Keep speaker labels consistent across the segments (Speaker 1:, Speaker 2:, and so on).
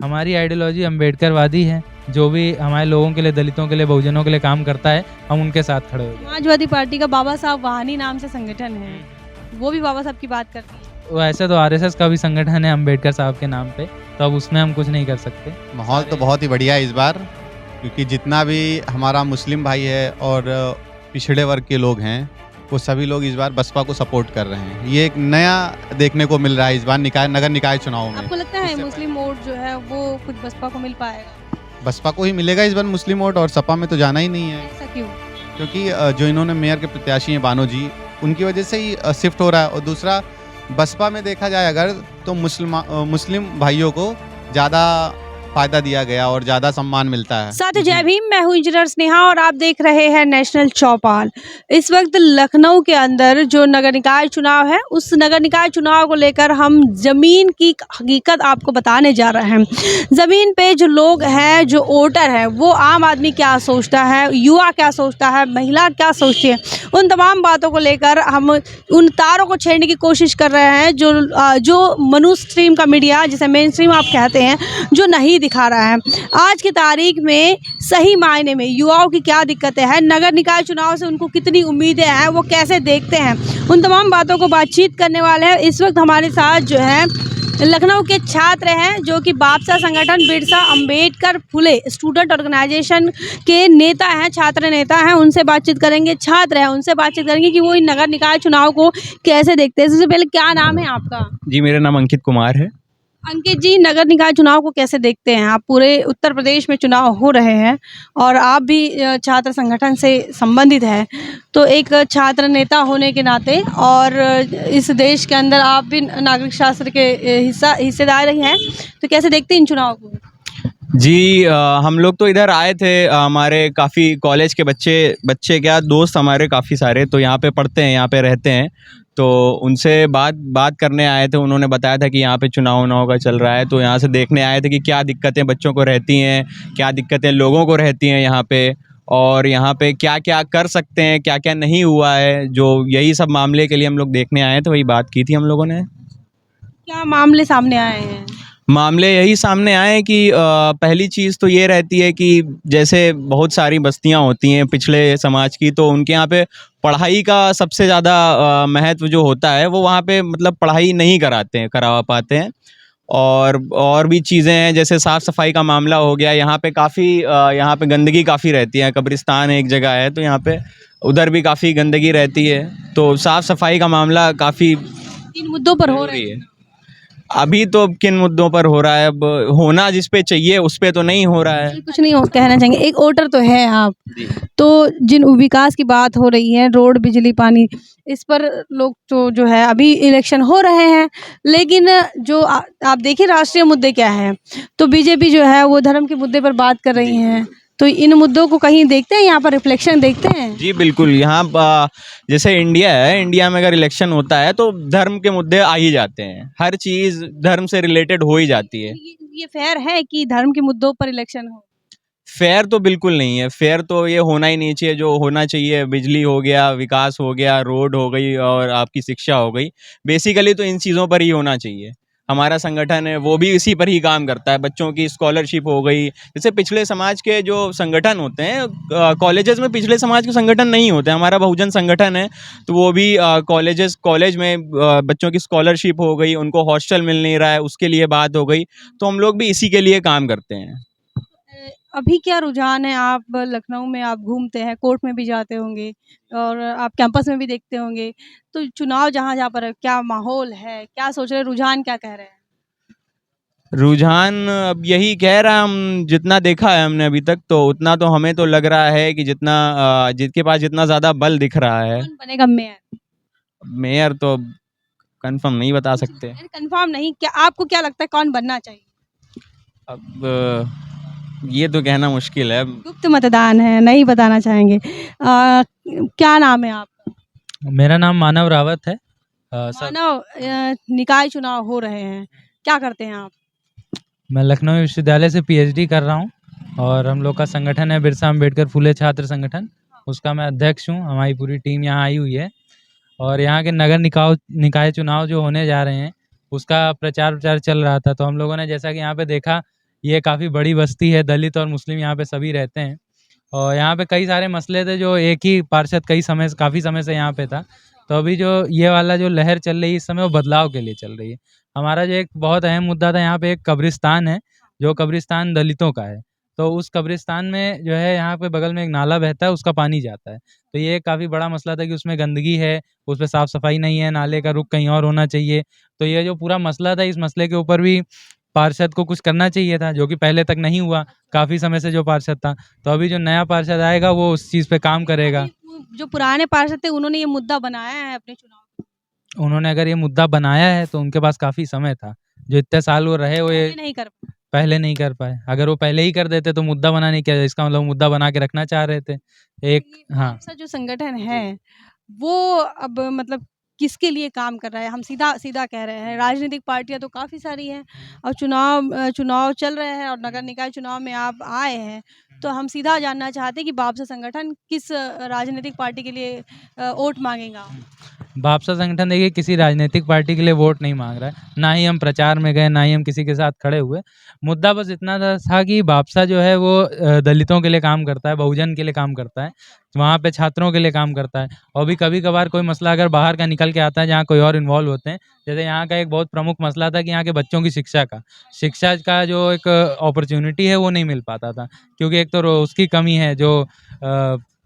Speaker 1: हमारी आइडियोलॉजी अम्बेडकरवादी है। जो भी हमारे लोगों के लिए, दलितों के लिए, बहुजनों के लिए काम करता है, हम उनके साथ खड़े होते हैं।
Speaker 2: समाजवादी पार्टी का बाबा साहब वाहनी नाम से संगठन है, वो भी बाबा साहब की बात करती है।
Speaker 1: वैसे तो आरएसएस का भी संगठन है अम्बेडकर साहब के नाम पे, तो अब उसमें हम कुछ नहीं कर सकते।
Speaker 3: माहौल तो बहुत ही बढ़िया है इस बार, क्योंकि जितना भी हमारा मुस्लिम भाई है और पिछड़े वर्ग के लोग हैं, वो सभी लोग इस बार बसपा को सपोर्ट कर रहे हैं। ये एक नया देखने को मिल रहा है इस बार नगर निकाय चुनाव में।
Speaker 2: आपको लगता है
Speaker 3: इससे
Speaker 2: मुस्लिम वोट जो है वो कुछ बसपा को मिल पाएगा?
Speaker 3: बसपा को ही मिलेगा इस बार मुस्लिम वोट, और सपा में तो जाना ही नहीं है,
Speaker 2: ऐसा क्यों?
Speaker 3: क्योंकि जो इन्होंने मेयर के प्रत्याशी हैं बानो जी, उनकी वजह से ही शिफ्ट हो रहा है। और दूसरा, बसपा में देखा जाए अगर तो मुस्लिम भाइयों को ज़्यादा फायदा दिया गया और ज़्यादा सम्मान मिलता है।
Speaker 2: साथ जय भीम, मैं हूं इंजीनियर स्नेहा और आप देख रहे हैं नेशनल चौपाल। इस वक्त लखनऊ के अंदर जो नगर निकाय चुनाव है, उस नगर निकाय चुनाव को लेकर हम जमीन की हकीकत आपको बताने जा रहे हैं। जमीन पे जो लोग हैं, जो वोटर है, वो आम आदमी क्या सोचता है, युवा क्या सोचता है, महिला क्या सोचती है, उन तमाम बातों को लेकर हम उन तारों को छेड़ने की कोशिश कर रहे हैं जो मनुष्य स्ट्रीम का मीडिया, जिसे मेन स्ट्रीम आप कहते हैं, जो नहीं दिखा रहा है। आज की तारीख में सही मायने में युवाओं की क्या दिक्कतें हैं, नगर निकाय चुनाव से उनको कितनी उम्मीदें हैं, वो कैसे देखते हैं, उन तमाम बातों को बातचीत करने वाले हैं। इस वक्त हमारे साथ जो है लखनऊ के छात्र हैं, जो कि बापसा संगठन बिरसा अंबेडकर फुले स्टूडेंट ऑर्गेनाइजेशन के नेता हैं, छात्र नेता हैं। उनसे बातचीत करेंगे, छात्र हैं, उनसे बातचीत करेंगे कि वो इन नगर निकाय चुनाव को कैसे देखते हैं। सबसे पहले क्या नाम है आपका?
Speaker 4: जी, मेरा नाम अंकित कुमार है।
Speaker 2: अंकित जी, नगर निकाय चुनाव को कैसे देखते हैं आप? पूरे उत्तर प्रदेश में चुनाव हो रहे हैं और आप भी छात्र संगठन से संबंधित हैं, तो एक छात्र नेता होने के नाते और इस देश के अंदर आप भी नागरिक शास्त्र के हिस्सेदार ही हैं, तो कैसे देखते हैं इन चुनाव को?
Speaker 4: जी, हम लोग तो इधर आए थे, हमारे काफ़ी कॉलेज के बच्चे क्या दोस्त हमारे काफ़ी सारे तो यहाँ पे पढ़ते हैं, यहाँ पे रहते हैं, तो उनसे बात करने आए थे। उन्होंने बताया था कि यहाँ पे चुनाव का चल रहा है, तो यहाँ से देखने आए थे कि क्या दिक्कतें बच्चों को रहती हैं, क्या दिक्कतें लोगों को रहती हैं यहाँ पे, और यहाँ पे क्या क्या कर सकते हैं, क्या क्या नहीं हुआ है। जो यही सब मामले के लिए हम लोग देखने आए थे, वही बात की थी हम लोगों ने।
Speaker 2: क्या मामले सामने आए हैं?
Speaker 4: मामले यही सामने आए कि पहली चीज़ तो ये रहती है कि जैसे बहुत सारी बस्तियां होती हैं पिछड़े समाज की, तो उनके यहाँ पे पढ़ाई का सबसे ज़्यादा महत्व जो होता है, वो वहाँ पे मतलब पढ़ाई नहीं करा पाते हैं। और भी चीज़ें हैं, जैसे साफ़ सफाई का मामला हो गया। यहाँ पे काफ़ी यहाँ पे गंदगी काफ़ी रहती है। कब्रिस्तान एक जगह है, तो यहाँ पे उधर भी काफ़ी गंदगी रहती है, तो साफ़ सफाई का मामला काफ़ी
Speaker 2: इन मुद्दों पर हो रही है।
Speaker 4: अभी तो किन मुद्दों पर हो रहा है, अब होना जिस पे चाहिए उस पे तो नहीं हो रहा है।
Speaker 2: कुछ नहीं कहना चाहेंगे, एक वोटर तो है आप, तो जिन विकास की बात हो रही है, रोड, बिजली, पानी, इस पर लोग तो जो है अभी इलेक्शन हो रहे हैं, लेकिन जो आप देखिए राष्ट्रीय मुद्दे क्या हैं, तो बीजेपी जो है वो धर्म के मुद्दे पर बात कर रही हैं, तो इन मुद्दों को कहीं देखते हैं, यहाँ पर रिफ्लेक्शन देखते हैं?
Speaker 4: जी बिल्कुल, यहाँ जैसे इंडिया है, इंडिया में अगर इलेक्शन होता है तो धर्म के मुद्दे आ ही जाते हैं, हर चीज़ धर्म से रिलेटेड हो ही जाती है।
Speaker 2: ये फेयर है कि धर्म के मुद्दों पर इलेक्शन हो?
Speaker 4: फेयर तो बिल्कुल नहीं है, फेयर तो ये होना ही नहीं चाहिए। जो होना चाहिए, बिजली हो गया, विकास हो गया, रोड हो गई और आपकी शिक्षा हो गई, बेसिकली तो इन चीज़ों पर ही होना चाहिए। हमारा संगठन है वो भी इसी पर ही काम करता है। बच्चों की स्कॉलरशिप हो गई, जैसे पिछड़े समाज के जो संगठन होते हैं, कॉलेजेस में पिछड़े समाज के संगठन नहीं होते, हमारा बहुजन संगठन है, तो वो भी कॉलेज में बच्चों की स्कॉलरशिप हो गई, उनको हॉस्टल मिल नहीं रहा है, उसके लिए बात हो गई, तो हम लोग भी इसी के लिए काम करते हैं।
Speaker 2: अभी क्या रुझान है? आप लखनऊ में आप घूमते हैं, कोर्ट में भी जाते होंगे और आप कैंपस में भी देखते होंगे, तो चुनाव जहाँ जहाँ पर है, क्या माहौल है, क्या सोच रहे हैं, रुझान क्या कह रहे हैं?
Speaker 4: रुझान अब यही कह रहा है, हम जितना देखा है हमने अभी तक, तो उतना तो हमें तो लग रहा है कि जिसके पास जितना ज़्यादा बल दिख रहा है।
Speaker 2: कौन बनेगा मेयर?
Speaker 4: मेयर तो कंफर्म नहीं बता सकते।
Speaker 2: कंफर्म नहीं, क्या आपको क्या लगता है कौन बनना चाहिए?
Speaker 4: अब ये तो कहना मुश्किल है।
Speaker 2: गुप्त मतदान है, नहीं बताना चाहेंगे। क्या नाम है आपका?
Speaker 1: मेरा नाम मानव रावत है।
Speaker 2: मानव, निकाय चुनाव हो रहे हैं, क्या करते हैं आप?
Speaker 1: मैं लखनऊ विश्वविद्यालय से पीएचडी कर रहा हूँ और हम लोग का संगठन है बिरसा अंबेडकर फुले छात्र संगठन, उसका मैं अध्यक्ष हूँ। हमारी पूरी टीम यहाँ आई हुई है और यहाँ के नगर निकाय चुनाव जो होने जा रहे हैं उसका प्रचार चल रहा था, तो हम लोगों ने जैसा कि यहाँ पे देखा, ये काफ़ी बड़ी बस्ती है, दलित और मुस्लिम यहाँ पे सभी रहते हैं और यहाँ पे कई सारे मसले थे जो एक ही पार्षद काफ़ी समय से यहाँ पे था। तो अभी जो ये वाला जो लहर चल रही है इस समय वो बदलाव के लिए चल रही है। हमारा जो एक बहुत अहम मुद्दा था, यहाँ पे एक कब्रिस्तान है, जो कब्रिस्तान दलितों का है। तो उस कब्रिस्तान में जो है यहाँ पे बगल में एक नाला बहता है, उसका पानी जाता है। तो ये काफ़ी बड़ा मसला था कि उसमें गंदगी है, उसपे साफ-सफाई नहीं है, नाले का रुख कहीं और होना चाहिए। तो ये जो पूरा मसला था, इस मसले के ऊपर भी पार्षद को कुछ करना चाहिए था, जो कि पहले तक नहीं हुआ, काफ़ी समय से जो पार्षद था। तो अभी जो नया पार्षद आएगा वो उस चीज़ पे काम करेगा।
Speaker 2: अभी जो पुराने पार्षद थे उन्होंने ये मुद्दा बनाया है अपने चुनाव में।
Speaker 1: उन्होंने अगर ये मुद्दा बनाया है तो उनके पास काफ़ी समय था। जो इतने साल वो रहे वो ये
Speaker 2: पहले नहीं कर पाए।
Speaker 1: पहले नहीं कर पाए। अगर वो पहले ही कर देते तो मुद्दा बनाने क्या, इसका मतलब वो मुद्दा बना के रखना चाह रहे थे। एक
Speaker 2: ये
Speaker 1: हाँ।
Speaker 2: आपसा जो संगठन है वो अब मतलब किसके लिए काम कर रहा है? हम सीधा सीधा कह रहे हैं, राजनीतिक पार्टियां तो काफ़ी सारी हैं और चुनाव चल रहे हैं और नगर निकाय चुनाव में आप आए हैं, तो हम सीधा जानना चाहते हैं कि बापसा संगठन किस राजनीतिक पार्टी के लिए वोट मांगेगा?
Speaker 1: भापसा संगठन देखिए किसी राजनीतिक पार्टी के लिए वोट नहीं मांग रहा है, ना ही हम प्रचार में गए, ना ही हम किसी के साथ खड़े हुए। मुद्दा बस इतना था कि भापसा जो है वो दलितों के लिए काम करता है, बहुजन के लिए काम करता है, वहाँ पे छात्रों के लिए काम करता है और भी कभी-कभार कोई मसला अगर बाहर का निकल के आता है जहाँ कोई और इन्वॉल्व होते हैं, जैसे यहाँ का एक बहुत प्रमुख मसला था कि यहाँ के बच्चों की शिक्षा का जो एक अपॉर्च्युनिटी है वो नहीं मिल पाता था, क्योंकि एक तो उसकी कमी है, जो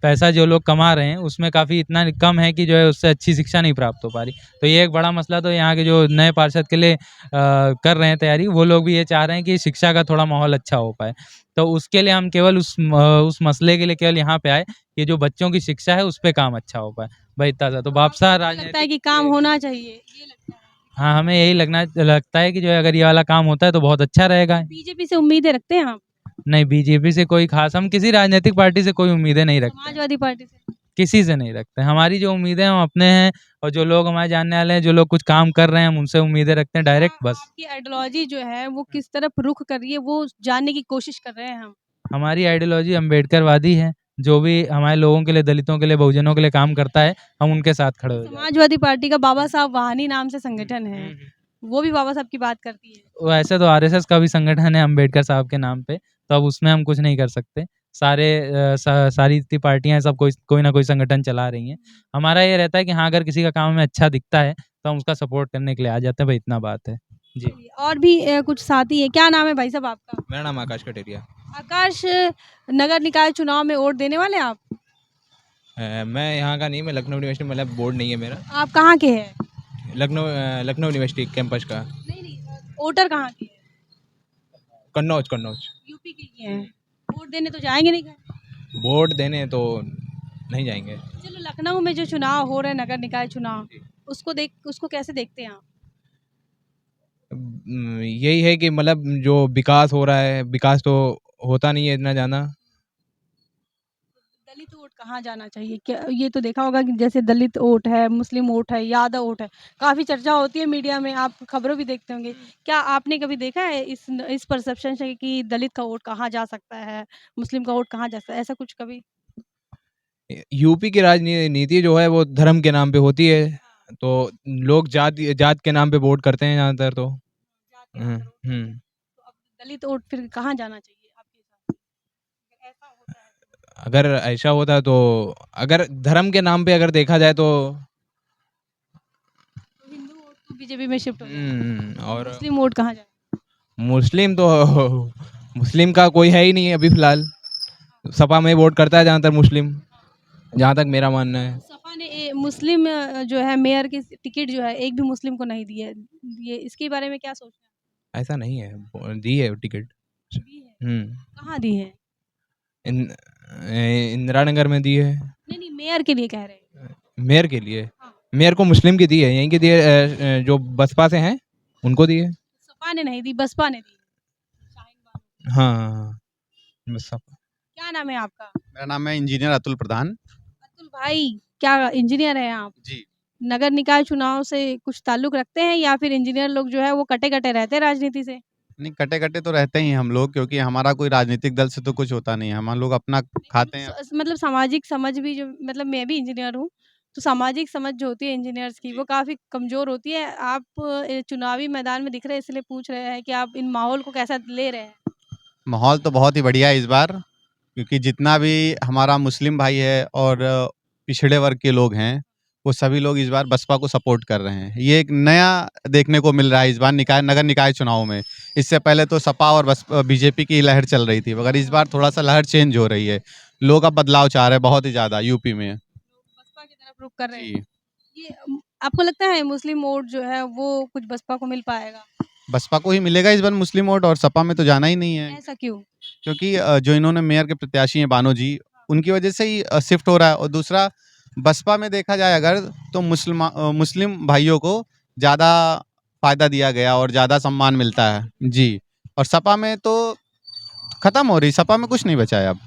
Speaker 1: पैसा जो लोग कमा रहे हैं उसमें काफ़ी इतना कम है कि जो है उससे अच्छी शिक्षा नहीं प्राप्त हो पा रही। तो ये एक बड़ा मसला तो यहाँ के जो नए पार्षद के लिए कर रहे हैं तैयारी, वो लोग भी ये चाह रहे हैं कि शिक्षा का थोड़ा माहौल अच्छा हो पाए। तो उसके लिए हम केवल उस मसले के लिए केवल यहाँ पे आए कि जो बच्चों की शिक्षा है उस पे काम अच्छा हो पाए। भाई इतना सा तो भापसा
Speaker 2: आपको लगता है कि
Speaker 1: राजनीतिक
Speaker 2: काम होना चाहिए, ये लगता है?
Speaker 1: हाँ, हमें यही लगता है कि जो है अगर ये वाला काम होता है तो बहुत अच्छा रहेगा।
Speaker 2: बीजेपी से उम्मीदें रखते हैं आप?
Speaker 1: नहीं, बीजेपी से कोई ख़ास हम किसी राजनीतिक पार्टी से कोई उम्मीदें नहीं रखते।
Speaker 2: समाजवादी पार्टी से?
Speaker 1: किसी से नहीं रखते। हमारी जो उम्मीदें हैं हम अपने हैं और जो लोग हमारे जानने वाले हैं, जो लोग कुछ काम कर रहे हैं, हम उनसे उम्मीदें रखते हैं डायरेक्ट बस।
Speaker 2: आपकी आइडियोलॉजी जो है वो किस तरफ रुख कर रही है वो जानने की कोशिश कर रहे हैं हम।
Speaker 1: हमारी आइडियोलॉजी अम्बेडकरवादी है, जो भी हमारे लोगों के लिए, दलितों के लिए, बहुजनों के लिए काम करता है, हम उनके साथ खड़े हो जाते हैं।
Speaker 2: समाजवादी पार्टी का बाबा साहब वाहनी नाम से संगठन है,
Speaker 1: हुँ, हुँ।
Speaker 2: वो भी बाबा साहब की बात करती है।
Speaker 1: वैसे तो आरएसएस का भी संगठन है अम्बेडकर साहब के नाम पे, तो अब उसमें हम कुछ नहीं कर सकते। सारी जितनी पार्टियाँ हैं सब कोई ना कोई संगठन चला रही हैं। हमारा ये रहता है कि हाँ, अगर किसी का काम हमें अच्छा दिखता है, तो हम उसका सपोर्ट करने के लिए आ जाते हैं, भाई इतना बात है। जी।
Speaker 2: और भी कुछ साथी है, क्या नाम है भाई साहब आपका?
Speaker 5: मेरा नाम आकाश कटेरिया।
Speaker 2: आकाश, नगर निकाय चुनाव में वोट देने वाले हैं आप?
Speaker 5: मैं यहाँ का नहीं, मैं लखनऊ यूनिवर्सिटी, मतलब बोर्ड नहीं है मेरा।
Speaker 2: आप कहाँ के हैं?
Speaker 5: लखनऊ यूनिवर्सिटी कैंपस का।
Speaker 2: नहीं, वोटर कहाँ के हैं?
Speaker 5: कन्नौज कन्नौज।
Speaker 2: यूपी के ही हैं। वोट देने तो जाएंगे नहीं कहीं?
Speaker 5: वोट देने तो नहीं जाएंगे।
Speaker 2: चलो, लखनऊ में जो चुनाव हो रहे हैं, नगर निकाय चुनाव, उसको कैसे देखते हैं आप?
Speaker 5: यही है कि मतलब जो विकास हो रहा है, विकास तो होता नहीं है इतना ज़्यादा।
Speaker 2: दलित वोट कहाँ जाना चाहिए? क्या ये तो देखा होगा कि जैसे दलित वोट है, मुस्लिम वोट है, यादव वोट है, काफ़ी चर्चा होती है मीडिया में, आप खबरों भी देखते होंगे। क्या आपने कभी देखा है इस परसेप्शन से कि दलित का वोट कहाँ जा सकता है, मुस्लिम का वोट कहाँ जा सकता है, ऐसा कुछ कभी?
Speaker 5: यूपी की राजनीति जो है वो धर्म के नाम पे होती है, तो लोग जात के नाम पे वोट करते हैं ज़्यादातर तो।
Speaker 2: जात के नाम पर वोट करते हैं।
Speaker 5: हुँ।
Speaker 2: तो अब दलित वोट फिर कहाँ जाना चाहिए आपके हिसाब से? अगर ऐसा होता है तो?
Speaker 5: अगर ऐसा होता है तो, अगर धर्म के नाम पे अगर देखा जाए तो
Speaker 2: तो हिंदू वोट तो बीजेपी में शिफ्ट हो जाए।
Speaker 5: और
Speaker 2: मुस्लिम वोट कहाँ जाए?
Speaker 5: मुस्लिम तो मुस्लिम का कोई है ही नहीं है अभी फ़िलहाल। सपा में वोट करता है ज़्यादातर मुस्लिम, जहाँ तक मेरा मानना है।
Speaker 2: सपा ने मुस्लिम जो है मेयर की टिकट जो है एक भी मुस्लिम को नहीं दी है। ये इसके बारे में क्या सोचते हैं?
Speaker 5: ऐसा नहीं है, दी है टिकट।
Speaker 2: दी है?
Speaker 5: हुँ।
Speaker 2: कहाँ दी है?
Speaker 5: इंदिरा नगर में दी है।
Speaker 2: नहीं, मेयर के लिए कह रहे हैं।
Speaker 5: मेयर के लिए,
Speaker 2: हाँ।
Speaker 5: मेयर को मुस्लिम की दी है, यहीं की दी है, जो बसपा से हैं उनको दी है।
Speaker 2: सपा ने नहीं दी, बसपा ने दी। शाहीन बाग।
Speaker 5: हाँ, हाँ, हाँ। बसपा।
Speaker 2: क्या नाम है आपका?
Speaker 3: मेरा नाम है इंजीनियर अतुल प्रधान।
Speaker 2: अतुल भाई, क्या इंजीनियर हैं आप?
Speaker 3: जी।
Speaker 2: नगर निकाय चुनाव से कुछ ताल्लुक रखते हैं या फिर इंजीनियर लोग जो है वो कटे-कटे रहते हैं राजनीति से?
Speaker 3: नहीं, कटे-कटे तो रहते ही हैं हम लोग, क्योंकि हमारा कोई राजनीतिक दल से तो कुछ होता नहीं है। हम लोग अपना खाते हैं।
Speaker 2: मतलब सामाजिक समझ भी जो मतलब मैं भी इंजीनियर हूँ, तो सामाजिक समझ जो होती है इंजीनियर्स की वो काफ़ी कमज़ोर होती है। आप चुनावी मैदान में दिख रहे हैं इसलिए पूछ रहे हैं कि आप इन माहौल को कैसा ले रहे हैं?
Speaker 3: माहौल तो बहुत ही बढ़िया है इस बार, क्योंकि जितना भी हमारा मुस्लिम भाई है और पिछड़े वर्ग के लोग हैं, वो सभी लोग इस बार बसपा को सपोर्ट कर रहे हैं। ये एक नया देखने को मिल रहा है इस बार नगर निकाय चुनाव में। इससे पहले तो सपा और बीजेपी की लहर चल रही थी, मगर इस बार थोड़ा सा लहर चेंज हो रही है। लोग अब बदलाव चाह रहे हैं बहुत ही ज़्यादा यूपी में।
Speaker 2: बसपा की तरफ रुख कर रहे हैं।
Speaker 3: जी,
Speaker 2: ये आपको लगता है मुस्लिम वोट जो है वो कुछ बसपा को मिल पाएगा?
Speaker 3: बसपा को ही मिलेगा इस बार मुस्लिम वोट, और सपा में तो जाना ही नहीं है।
Speaker 2: ऐसा क्यों?
Speaker 3: क्योंकि जो इन्होंने मेयर के प्रत्याशी हैं बानो जी, उनकी वजह से ही शिफ्ट हो रहा है। और दूसरा, बसपा में देखा जाए अगर, तो मुस्लिम भाइयों को ज़्यादा फ़ायदा दिया गया और ज़्यादा सम्मान मिलता है। जी, और सपा में तो ख़त्म हो रही, सपा में कुछ नहीं बचा है अब।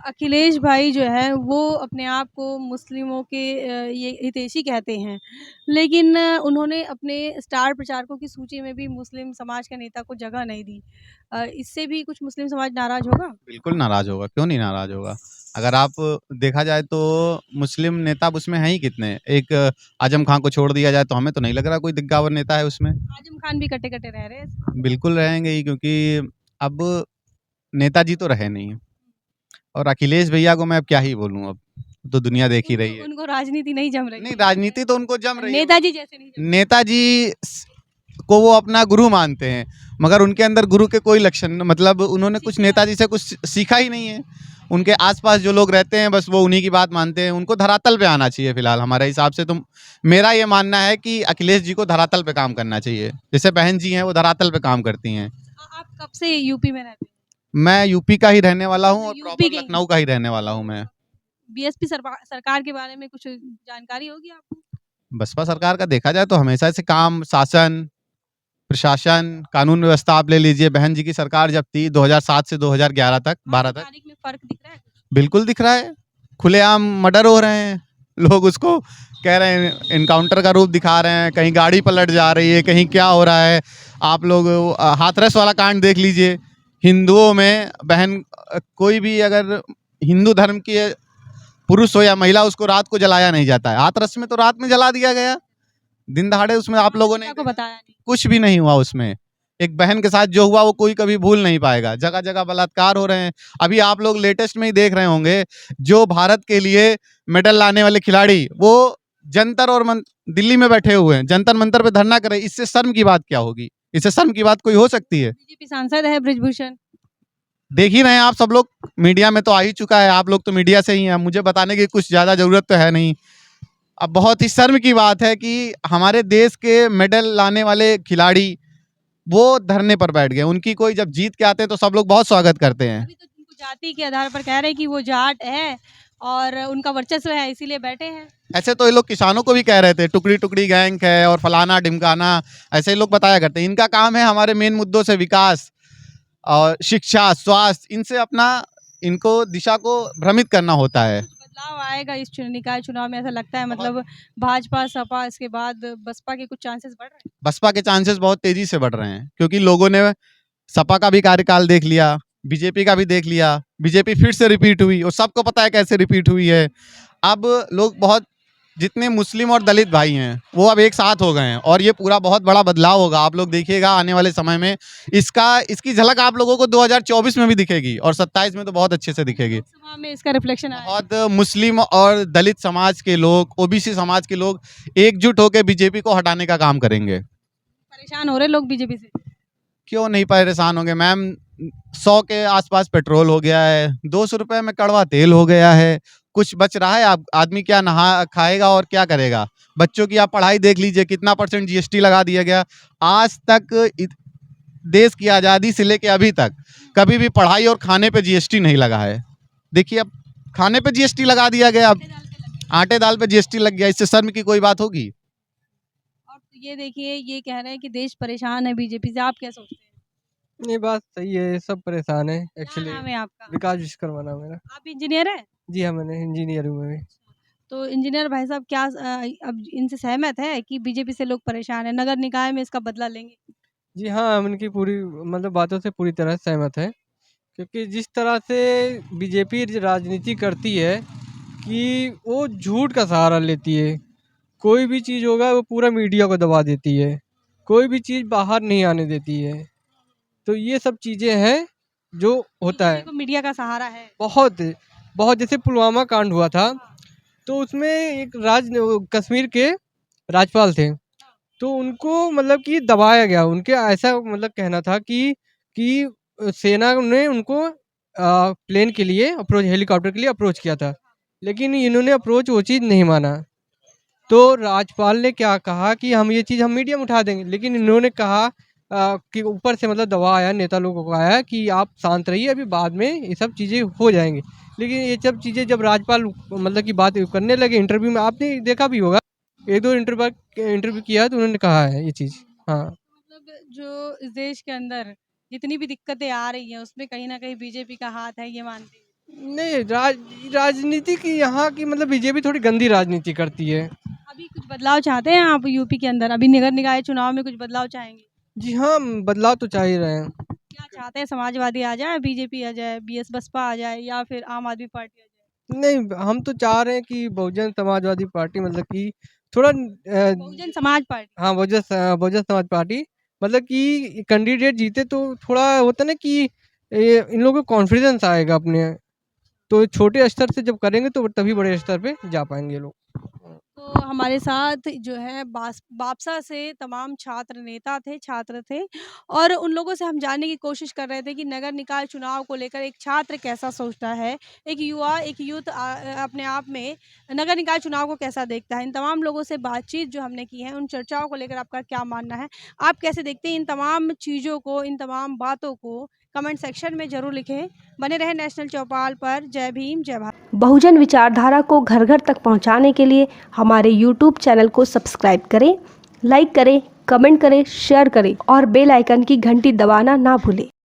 Speaker 2: अखिलेश भाई जो है वो अपने आप को मुस्लिमों के ये हितैषी कहते हैं, लेकिन उन्होंने अपने स्टार प्रचारकों की सूची में भी मुस्लिम समाज के नेता को जगह नहीं दी। इससे भी कुछ मुस्लिम समाज नाराज़ होगा?
Speaker 3: बिल्कुल नाराज़ होगा, क्यों नहीं नाराज़ होगा? अगर आप देखा जाए तो मुस्लिम नेता अब उसमें हैं ही कितने? एक आज़म खां को छोड़ दिया जाए तो हमें तो नहीं लग रहा कोई दिग्गावर नेता है उसमें।
Speaker 2: आजम खान भी कटे-कटे रह रहे हैं।
Speaker 3: बिल्कुल रहेंगे ही, क्योंकि अब नेताजी तो रहे नहीं। और अखिलेश भैया को मैं अब क्या ही बोलूँ अब, तो दुनिया देख ही रही है।
Speaker 2: उनको राजनीति नहीं जम रही।
Speaker 3: नहीं, राजनीति तो उनको जम रही है।
Speaker 2: नेताजी जैसे नहीं जम
Speaker 3: नेताजी को वो अपना गुरु मानते हैं, मगर उनके अंदर गुरु के कोई लक्षण, मतलब उन्होंने कुछ नेताजी से कुछ सीखा ही नहीं है। उनके आसपास जो लोग रहते हैं बस वो उन्हीं की बात मानते हैं। उनको धरातल पे आना चाहिए फिलहाल हमारे हिसाब से। तो मेरा ये मानना है कि अखिलेश जी को धरातल पे काम करना चाहिए। जैसे बहन जी हैं वो धरातल पे काम करती हैं।
Speaker 2: आप कब से यूपी में रहते हैं?
Speaker 3: मैं यूपी का ही रहने वाला हूँ और
Speaker 2: यूपी
Speaker 3: प्रॉपर
Speaker 2: के ही?
Speaker 3: लखनऊ का ही रहने वाला हूँ मैं।
Speaker 2: बीएसपी सरकार के बारे में कुछ जानकारी होगी आपको?
Speaker 3: बसपा सरकार का देखा जाए तो हमेशा से काम, शासन, प्रशासन, कानून व्यवस्था आप ले लीजिए। बहन जी की सरकार जब थी 2007 से 2011 तक, 12 तक,
Speaker 2: तारीख में फर्क दिख रहा है?
Speaker 3: बिल्कुल दिख रहा है। खुलेआम मर्डर हो रहे हैं, लोग उसको कह रहे हैं एनकाउंटर का रूप दिखा रहे हैं, कहीं गाड़ी पलट जा रही है, कहीं क्या हो रहा है। आप लोग हाथरस वाला कांड देख लीजिए। हिंदुओं में कोई भी अगर हिंदू धर्म के पुरुष हो या महिला, उसको रात को जलाया नहीं जाता है। हाथरस में तो रात में जला दिया गया, दिन दहाड़े। उसमें आप लोगों ने
Speaker 2: को बताया नहीं।
Speaker 3: कुछ भी नहीं हुआ उसमें। एक बहन के साथ जो हुआ वो कोई कभी भूल नहीं पाएगा। जगह जगह बलात्कार हो रहे हैं। अभी आप लोग लेटेस्ट में ही देख रहे होंगे, जो भारत के लिए मेडल लाने वाले खिलाड़ी वो जंतर और दिल्ली में बैठे हुए हैं, जंतर मंतर पे धरना कर रहे हैं। इससे शर्म की बात क्या होगी? इससे शर्म की बात कोई हो सकती है?
Speaker 2: बीजेपी सांसद है बृजभूषण।
Speaker 3: देख ही रहे हैं आप सब लोग, मीडिया में तो आ ही चुका है। आप लोग तो मीडिया से ही हैं, मुझे बताने की कुछ ज़्यादा ज़रूरत तो है नहीं। अब बहुत ही शर्म की बात है कि हमारे देश के मेडल लाने वाले खिलाड़ी वो धरने पर बैठ गए। उनकी कोई जब जीत के आते हैं तो सब लोग बहुत स्वागत करते हैं।
Speaker 2: अभी तो उनको जाति के आधार पर कह रहे हैं कि वो जाट है और उनका वर्चस्व है, इसीलिए बैठे हैं।
Speaker 3: ऐसे तो ये लोग किसानों को भी कह रहे थे, टुकड़ी टुकड़ी गैंग है और फलाना ढिमकाना, ऐसे लोग बताया करते हैं। इनका काम है हमारे मेन मुद्दों से विकास और शिक्षा, स्वास्थ्य, इनसे अपना इनको दिशा को भ्रमित करना होता है।
Speaker 2: बदलाव आएगा इस निकाय चुनाव में, ऐसा लगता है? मतलब भाजपा, सपा, इसके बाद बसपा के कुछ चांसेस बढ़ रहे हैं?
Speaker 3: बसपा के चांसेस बहुत तेजी से बढ़ रहे हैं, क्योंकि लोगों ने सपा का भी कार्यकाल देख लिया, बीजेपी का भी देख लिया। बीजेपी फिर से रिपीट हुई और सबको पता है कैसे रिपीट हुई है। अब लोग बहुत, जितने मुस्लिम और दलित भाई हैं वो अब एक साथ हो गए हैं, और ये पूरा बहुत बड़ा बदलाव होगा। आप लोग देखिएगा आने वाले समय में इसकी झलक आप लोगों को 2024 में भी दिखेगी और 27 में तो बहुत अच्छे से दिखेगी।
Speaker 2: लोकसभा में इसका रिफ्लेक्शन आएगा।
Speaker 3: बहुत मुस्लिम और दलित समाज के लोग, ओबीसी समाज के लोग एकजुट होकर बीजेपी को हटाने का काम करेंगे।
Speaker 2: परेशान हो रहे लोग बीजेपी से?
Speaker 3: क्यों नहीं परेशान होंगे मैम? 100 के आसपास पेट्रोल हो गया है, 200 रुपए में कड़वा तेल हो गया है। कुछ बच रहा है? आप आदमी क्या नहा खाएगा और क्या करेगा? बच्चों की आप पढ़ाई देख लीजिए, कितना % जीएसटी लगा दिया गया। आज तक देश की आज़ादी से लेके अभी तक कभी भी पढ़ाई और खाने पे जीएसटी नहीं लगा है। देखिए अब खाने पे जीएसटी लगा दिया गया, अब आटे दाल पे जीएसटी लग गया। इससे शर्म की कोई बात होगी?
Speaker 2: और ये देखिए, ये कह रहे हैं कि देश परेशान है बीजेपी से, आप क्या सोचते हैं?
Speaker 6: ये बात सही है, सब परेशान है
Speaker 2: क्या
Speaker 6: एक्चुअली।
Speaker 2: नाम है आपका?
Speaker 6: विकास विश्वकर्मा नाम है मेरा।
Speaker 2: आप इंजीनियर हैं?
Speaker 6: जी हाँ, मैंने इंजीनियर हूँ मैं भी।
Speaker 2: तो इंजीनियर भाई साहब क्या अब इनसे सहमत है कि बीजेपी से लोग परेशान है, नगर निकाय में इसका बदला लेंगे?
Speaker 6: जी हाँ, हम इनकी पूरी मतलब बातों से पूरी तरह सहमत है, क्योंकि जिस तरह से बीजेपी राजनीति करती है कि वो झूठ का सहारा लेती है। कोई भी चीज़ होगा वो पूरा मीडिया को दबा देती है, कोई भी चीज़ बाहर नहीं आने देती है। तो ये सब चीज़ें हैं जो होता है।
Speaker 2: को मीडिया का सहारा है।
Speaker 6: बहुत बहुत जैसे पुलवामा कांड हुआ था, तो उसमें एक कश्मीर के राज्यपाल थे, तो उनको मतलब कि दबाया गया। उनके ऐसा मतलब कहना था कि सेना ने उनको प्लेन के लिए अप्रोच, हेलीकॉप्टर के लिए अप्रोच किया था, लेकिन इन्होंने अप्रोच वो चीज़ नहीं माना। तो राज्यपाल ने क्या कहा कि हम ये चीज़ हम मीडिया में उठा देंगे, लेकिन इन्होंने कहा कि ऊपर से मतलब दबाव आया, नेता लोगों को आया कि आप शांत रहिए, अभी बाद में ये सब चीज़ें हो जाएँगी। लेकिन ये सब चीज़ें जब राज्यपाल मतलब कि बात करने लगे इंटरव्यू में, आपने देखा भी होगा, 1-2 इंटरव्यू किया तो उन्होंने कहा है ये चीज़। हाँ।
Speaker 2: मतलब जो इस देश के अंदर जितनी भी दिक्कतें आ रही हैं, उसमें कहीं न कहीं बीजेपी का हाथ है, ये मानते हैं?
Speaker 6: नहीं, राजनीति की यहाँ की मतलब बीजेपी थोड़ी गंदी राजनीति करती है।
Speaker 2: अभी कुछ बदलाव चाहते हैं आप यूपी के अंदर? अभी नगर निकाय चुनाव में कुछ बदलाव चाहेंगे?
Speaker 6: जी हाँ, बदलाव तो चाह ही रहे हैं।
Speaker 2: क्या चाहते हैं, समाजवादी आ जाए, बीजेपी आ जाए, बीएस बसपा आ जाए या फिर आम आदमी पार्टी आ जाए?
Speaker 6: नहीं, हम तो चाह रहे हैं कि बहुजन समाजवादी पार्टी मतलब कि थोड़ा
Speaker 2: बहुजन समाज पार्टी।
Speaker 6: हाँ, बहुजन समाज पार्टी मतलब कि कैंडिडेट जीते तो थोड़ा होता है ना कि इन लोगों को कॉन्फिडेंस आएगा अपने, तो छोटे स्तर से जब करेंगे तो तभी बड़े स्तर पे जा पाएँगे ये लोग।
Speaker 2: तो हमारे साथ जो है बापसा से तमाम छात्र थे और उन लोगों से हम जानने की कोशिश कर रहे थे कि नगर निकाय चुनाव को लेकर एक छात्र कैसा सोचता है, एक युवा, एक यूथ अपने आप में नगर निकाय चुनाव को कैसा देखता है। इन तमाम लोगों से बातचीत जो हमने की है, उन चर्चाओं को लेकर आपका क्या मानना है? आप कैसे देखते हैं इन तमाम चीज़ों को, इन तमाम बातों को? कमेंट सेक्शन में ज़रूर लिखें। बने रहें नेशनल चौपाल पर। जय भीम, जय भारत। बहुजन विचारधारा को घर घर तक पहुंचाने के लिए हमारे यूट्यूब चैनल को सब्सक्राइब करें, लाइक करें, कमेंट करें, शेयर करें और बेल आइकन की घंटी दबाना ना भूलें।